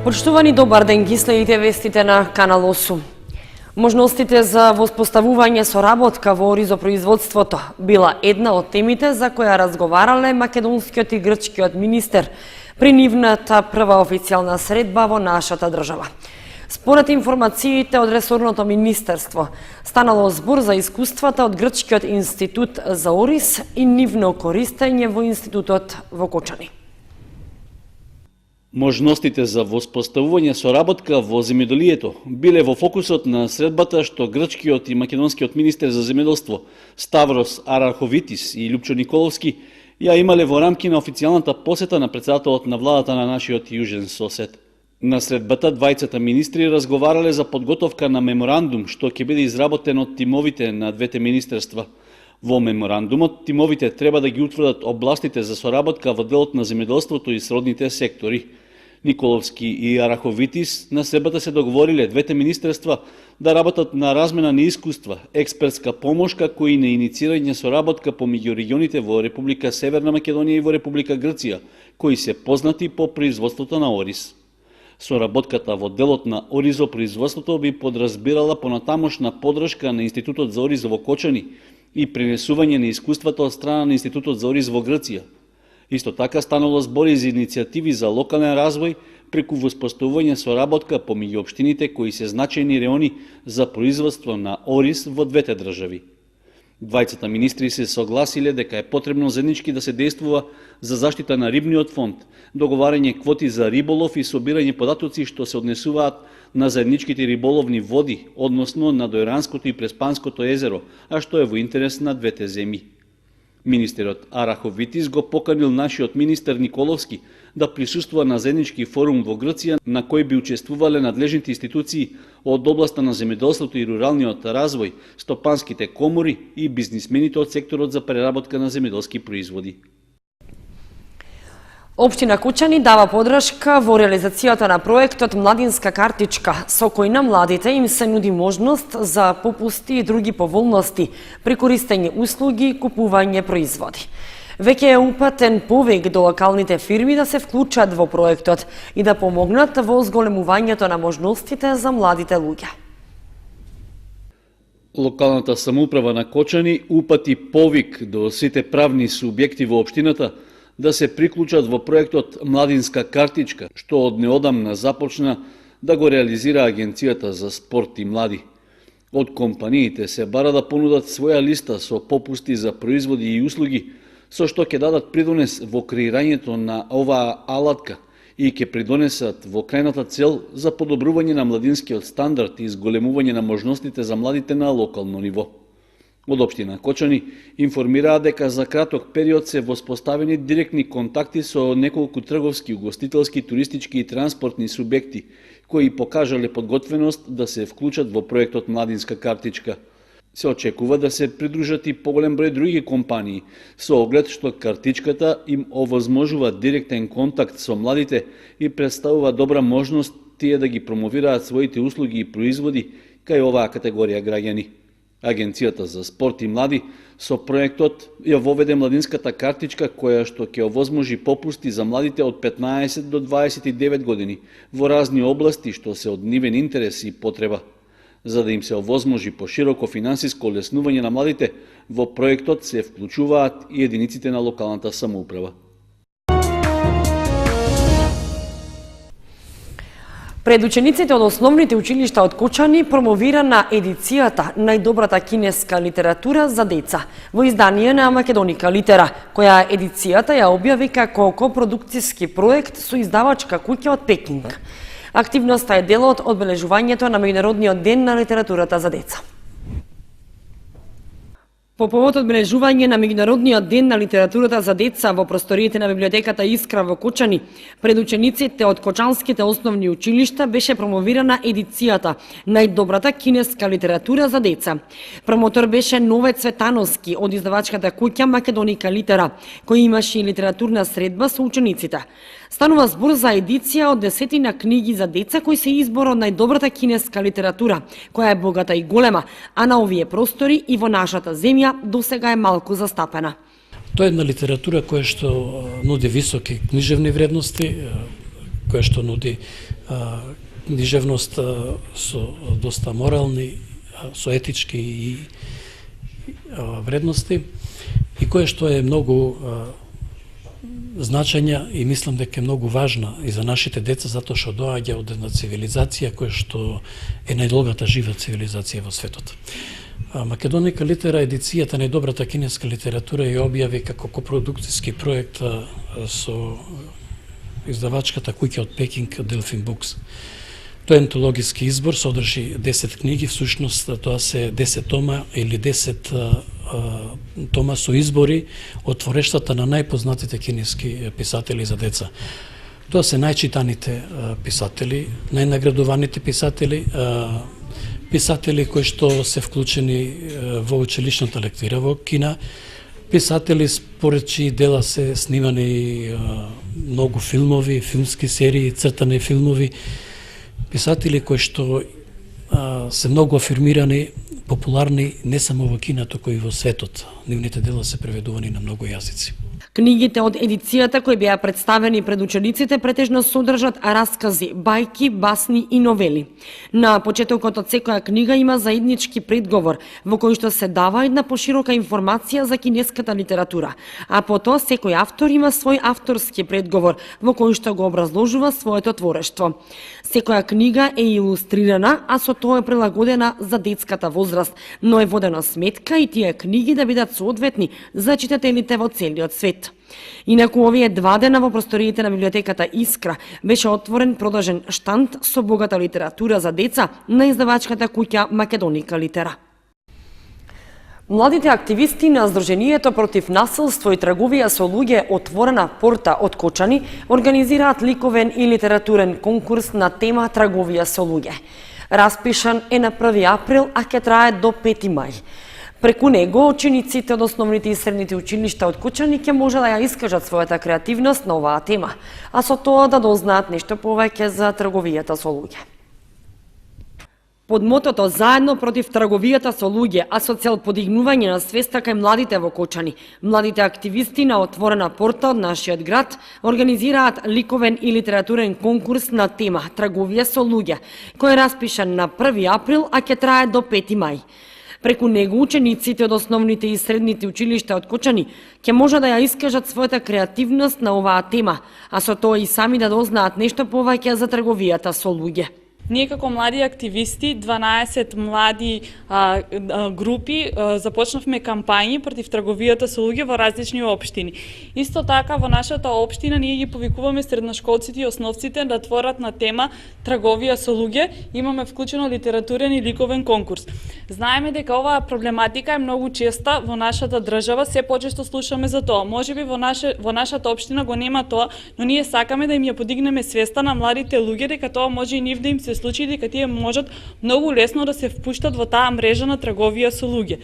Почитувани, добар ден, ги следите вестите на Канал 8. Можностите за воспоставување соработка во оризопроизводството била една од темите за која разговарале македонскиот и грчкиот министер при нивната прва официјална средба во нашата држава. Според информациите од ресорното министерство, станало збор за искуствата од Грчкиот институт за ориз и нивно користење во институтот во Кочани. Можностите за воспоставување соработка во земјоделието биле во фокусот на средбата што грчкиот и македонскиот министер за земјоделство Ставрос Араховитис и Лјупчо Николовски ја имале во рамки на официјалната посета на претседателот на владата на нашиот јужен сосед. На средбата двајцата министри разговарале за подготовка на меморандум што ќе биде изработен од тимовите на двете министерства. Во меморандумот тимовите треба да ги утврдат областите за соработка во делот на земјоделството и сродните сектори. Николовски и Араховитис на средбата се договориле двете министерства да работат на размена на искуства, експертска помош како и на иницирање соработка помеѓу регионите во Република Северна Македонија и во Република Грција, кои се познати по производството на ориз. Соработката во делот на оризопроизводството би подразбирала понатамошна подршка на Институтот за ориз во Кочани и пренесување на искуствата од страна на Институтот за ориз во Грција. Исто така станало збори за иницијативи за локален развој преку воспоставување соработка помеѓу општините кои се значајни реони за производство на ориз во двете држави. Двајцата министри се согласиле дека е потребно заеднички да се действува за заштита на рибниот фонд, договарање квоти за риболов и собирање податоци што се однесуваат на заедничките риболовни води, односно на Дојранското и Преспанското езеро, а што е во интерес на двете земји. Министерот Араховитис го поканил нашиот министер Николовски да присуствува на заеднички форум во Грција на кој би учествувале надлежните институции од областа на земјоделството и руралниот развој, стопанските комори и бизнисмените од секторот за преработка на земјоделски производи. Општина Кочани дава подршка во реализацијата на проектот Младинска картичка, со кој на младите им се нуди можност за попусти и други поволности при користење услуги и купување производи. Веќе е упатен повик до локалните фирми да се вклучат во проектот и да помогнат во зголемувањето на можностите за младите луѓе. Локалната самоуправа на Кочани упати повик до сите правни субјекти во општината да се приклучат во проектот Младинска картичка, што од неодамна започна да го реализира Агенцијата за спорт и млади. Од компаниите се бара да понудат своја листа со попусти за производи и услуги, со што ќе дадат придонес во креирањето на оваа алатка и ќе придонесат во крајната цел за подобрување на младинскиот стандард и зголемување на можностите за младите на локално ниво. Од општина Кочани информираа дека за краток период се воспоставени директни контакти со неколку трговски, угостителски, туристички и транспортни субјекти, кои покажале подготвеност да се вклучат во проектот Младинска картичка. Се очекува да се придружат и поголем број други компании, со оглед што картичката им овозможува директен контакт со младите и представува добра можност тие да ги промовираат своите услуги и производи кај оваа категорија граѓани. Агенцијата за спорт и млади со проектот ја воведе Младинската картичка која што ќе овозможи попусти за младите од 15 до 29 години во разни области што се од нивен интерес и потреба. За да им се овозможи пошироко финансиско олеснување на младите, во проектот се вклучуваат и единиците на локалната самоуправа. Пред учениците од основните училишта од Кочани промовирана едицијата Најдобрата кинеска литература за деца во издание на Македоника Литера, која едицијата ја објави како копродукцијски проект со издавачка куќа од Пекинг. Активноста е дел од одбележувањето на Меѓународниот ден на литературата за деца. По повод одбележување на Меѓународниот ден на литературата за деца во просториите на библиотеката Искра во Кочани, пред учениците од кочанските основни училишта беше промовирана едицијата Најдобрата кинеска литература за деца. Промотор беше Нове Цветановски од издавачката куќа Македоника Литера, кој имаше и литературна средба со учениците. Станува збор за едиција од 10 книги за деца кои се избор од најдобрата кинеска литература, која е богата и голема, а на овие простори и во нашата земја досега е малку застапена. Тоа е една литература која што нуди високи книжевни вредности, која што нуди книжевност со доста морални, со етички и вредности и која што е многу значања и мислам дека е многу важна и за нашите деца затоа што доаѓа од една цивилизација која што е најдолгата жива цивилизација во светот. Македоника литера едицијата најдобрата кинеска литература ја објави како копродукцијски проект со издавачката куќа од Пекинг Delfin Books. Тој ентологиски избор содржи 10 книги, всушност тоа се 10 тома или 10 тома со избори од творештата на најпознатите кинески писатели за деца. Тоа се најчитаните писатели, најнаградуваните писатели, писатели кои што се вклучени во училишната лектира во Кина, писатели според чии дела се снимани многу филмови, филмски серии, цртани филмови, писатели кои што се многу афирмирани, популарни не само во Кина, туку и во светот. Нивните дела се преведувани на многу јазици. Книгите од едицијата кои беа представени пред учениците претежно содржат раскази, бајки, басни и новели. На почетокот од секоја книга има заеднички предговор во кој што се дава една поширока информација за кинеската литература, а потоа секој автор има свој авторски предговор во кој што го образложува своето творештво. Секоја книга е илустрирана, а со тоа е прилагодена за детската возраст, но е водена сметка и тие книги да бидат соодветни за читателите во целиот свет. Инаку овие 2 дена во просториите на библиотеката Искра беше отворен продолжен штанд со богата литература за деца на издавачката куќа Македоника литера. Младите активисти на Сдруженијето против насилство и трговија со луѓе Отворена порта од Кочани организираат ликовен и литературен конкурс на тема трговија со луѓе. Распишан е на 1 април, а ќе трае до 5 мај. Преку него, учениците од основните и средните училишта од Кочани ќе може да ја искажат својата креативност на оваа тема, а со тоа да дознаат нешто повеќе за трговијата со луѓе. Под мотото "Заедно против трговијата со луѓе", а со цел подигнување на свеста кај младите во Кочани, младите активисти на Отворена порта од нашиот град организираат ликовен и литературен конкурс на тема "Трговија со луѓе", кој е распишан на 1 април, а ќе трае до 5 мај. Преку него учениците од основните и средните училишта од Кочани ќе може да ја искажат својата креативност на оваа тема, а со тоа и сами да дознаат нешто повеќе за трговијата со луѓе. Ние како млади активисти, 12 млади групи, започнавме кампањи против трговијата со луѓе во различни општини. Исто така во нашата општина ние ги повикуваме средношколците и основците да творат на тема трговија со луѓе. Имаме вклучено литературен и ликовен конкурс. Знаеме дека оваа проблематика е многу честа во нашата држава, се почесто слушаме за тоа. Можеби во нашата општина го нема тоа, но ние сакаме да им ја подигнеме свеста на младите луѓе дека тоа може и нив да им се случаи дека тие можат многу лесно да се впуштат во таа мрежа на трговија со луѓе.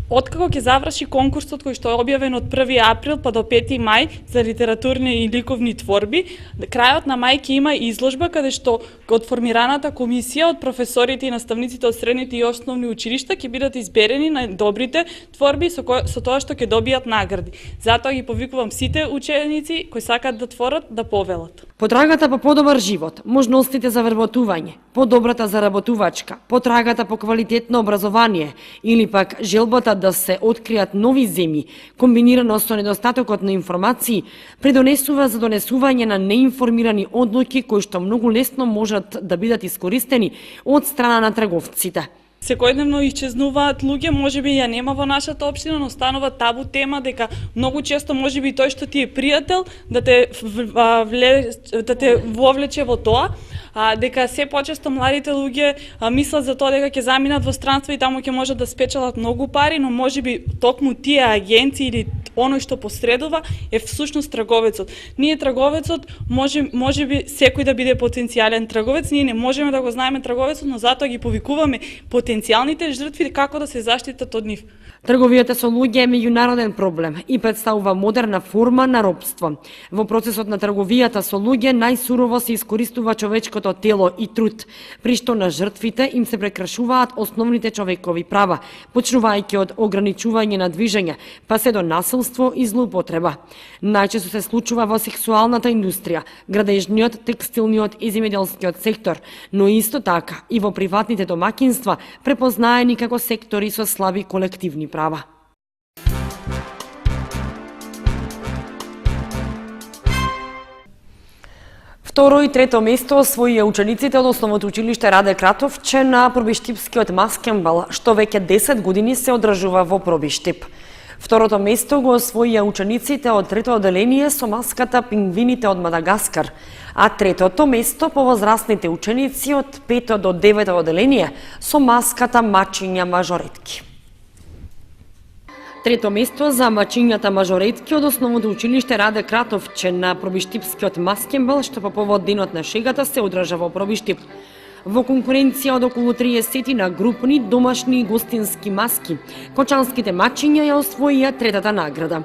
Откако ќе заврши конкурсот кој што е објавен од 1 април па до 5 мај за литературни и ликовни творби, крајот на мај ќе има изложба каде што од формираната комисија од професорите и наставниците од средните и основни училишта ќе бидат изберени најдобрите творби со тоа што ќе добијат награди. Затоа ги повикувам сите ученици кои сакаат да творат да повелат. Потрагата по подобар живот, можностите за вработување, подобрата заработувачка, потрагата по квалитетно образование или пак желбата да се откријат нови земји, комбинирано со недостатокот на информации, придонесува за донесување на неинформирани одлуки кои што многу лесно можат да бидат искористени од страна на трговците. Секојдневно исчезнуваат луѓе, можеби ја нема во нашата општина, но станува табу тема дека многу често можеби тој што ти е пријател да те вовлече во тоа, дека се почесто младите луѓе мислат за тоа дека ќе заминат во странство и таму ќе можат да спечелат многу пари, но можеби токму тие агенции или оној што посредува е всушност трговецот. Ние трговецот можеби секој да биде потенцијален трговец, ние не можеме да го знаеме трговецот, но затоа ги повикуваме потенцијалните жртви како да се заштитат од нив. Трговијата со луѓе е меѓународен проблем и представува модерна форма на робство. Во процесот на трговијата со луѓе најсурово се искористува човечкото тело и труд, при што на жртвите им се прекршуваат основните човекови права, почнувајќи од ограничување на движење, па се до насилство насилство и злоупотреба. Најчесто се случува во сексуалната индустрија, градежниот, текстилниот и земјоделскиот сектор, но исто така и во приватните домаќинства, препознаени како сектори со слаби колективни права. Второ и трето место освоија учениците од Основното училиште Раде Кратовче на пробиштипскиот маскенбал, што веќе 10 години се одржува во Пробиштип. Второто место го освоија учениците од трето оделение со маската Пингвините од Мадагаскар, а третото место по возрастните ученици од 5 до 9 оделение со маската Мачиња мажоретки. Трето место за мачињата мажоретки од Основното училиште Раде Кратовче на пробиштипскиот маскенбал, што по повод денот на шегата се одржа во Пробиштип. Во конкуренција од околу 30 на групни, домашни и гостински маски, кочанските мачиња ја освоија третата награда.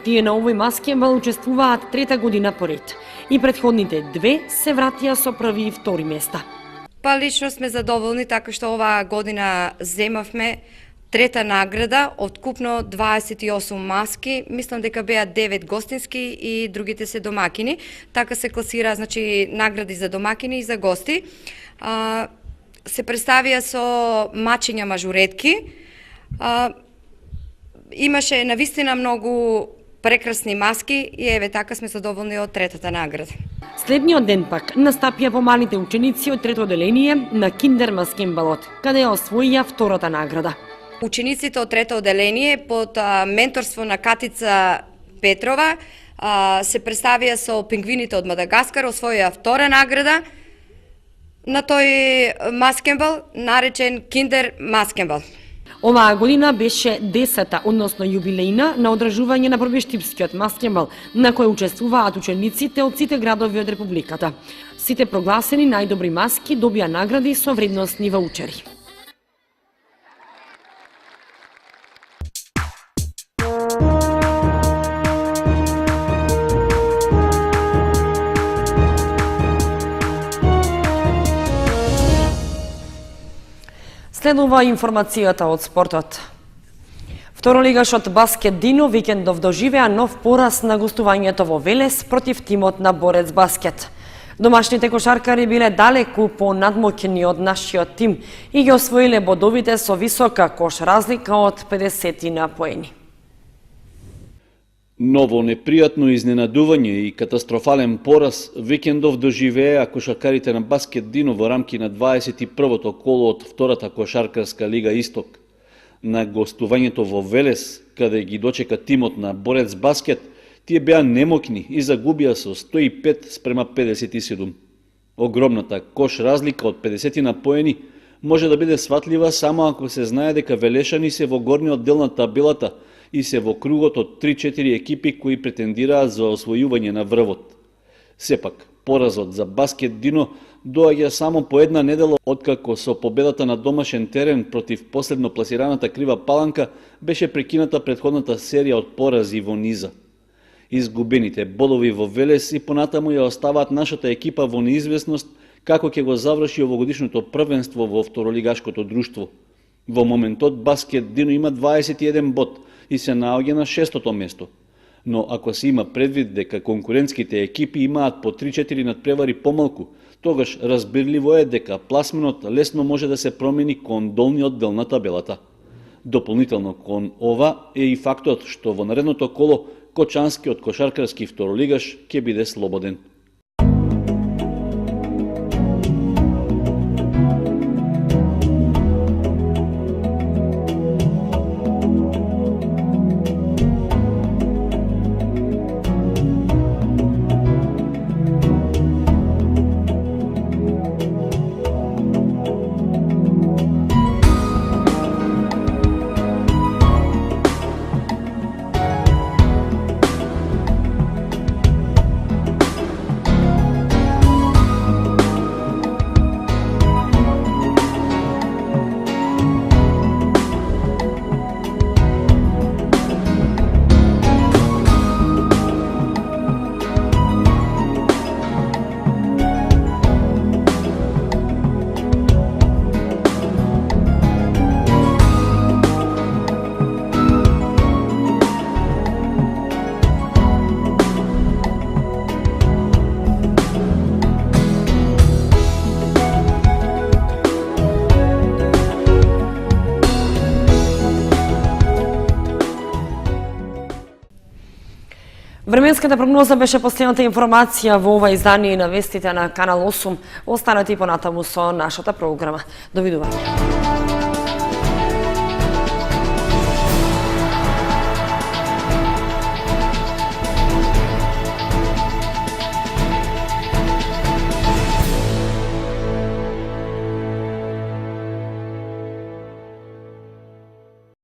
Тие на овој маскенбал учествуваат трета година поред и претходните две се вратија со први и втори места. Па лично сме задоволни така што оваа година земавме трета награда од купно 28 маски, мислам дека беа 9 гостински и другите се домакини. Така се класира, значи, награди за домакини и за гости. Се представија со мачиња мажоретки. Имаше навистина многу прекрасни маски и еве така сме задоволни од третата награда. Следниот ден пак настапија помалите ученици од трето оделение на киндер маскенбалот, каде ја освоија втората награда. Учениците од трето оделение под менторство на Катица Петрова се представија со Пингвините од Мадагаскар, освоија втора награда на тој маскенбал, наречен Киндер маскенбал. Оваа година беше 10-та, односно јубилејна, на одржување на пробиштипскиот маскенбал, на кој учествуваат учениците од сите градови од Републиката. Сите прогласени најдобри маски добија награди со вредносни ваучери. Следува информацијата од спортот. Второлигашот Баскет Дино викендов доживеа нов пораз на гостувањето во Велес против тимот на Борец Баскет. Домашните кошаркари биле далеку по надмоќни од нашиот тим и ги освоиле бодовите со висока кош разлика од 50 на поени. Ново непријатно изненадување и катастрофален пораз викендов доживеа кошаркарите на Баскет Дино во рамки на 21-то коло од втората кошаркарска лига Исток. На гостувањето во Велес, каде ги дочека тимот на Борец Баскет, тие беа немокни и загубија со 105 спрема 57. Огромната кош разлика од 50 на поени може да биде сватлива само ако се знае дека велешани се во горниот дел на табелата и се во кругот од 3-4 екипи кои претендираат за освојување на врвот. Сепак, поразот за Баскет Дино доаѓа само по една недела откако со победата на домашен терен против последно пласираната Крива Паланка беше прекината претходната серија од порази во низа. Изгубените бодови во Велес и понатаму ја оставаат нашата екипа во неизвестност како ќе го заврши овогодишното првенство во второлигашкото друштво. Во моментот Баскет Дино има 21 бод и се наоѓа на 6-то место. Но ако се има предвид дека конкурентските екипи имаат по 3-4 надпревари помалку, тогаш разбирливо е дека пласменот лесно може да се промени кон долниот дел на табелата. Дополнително кон ова е и фактот што во наредното коло кочанскиот кошаркарски второлигаш ќе биде слободен. Временската прогноза беше последната информација во ова издание на вестите на Канал 8. Останете и понатаму со нашата програма. Довидување.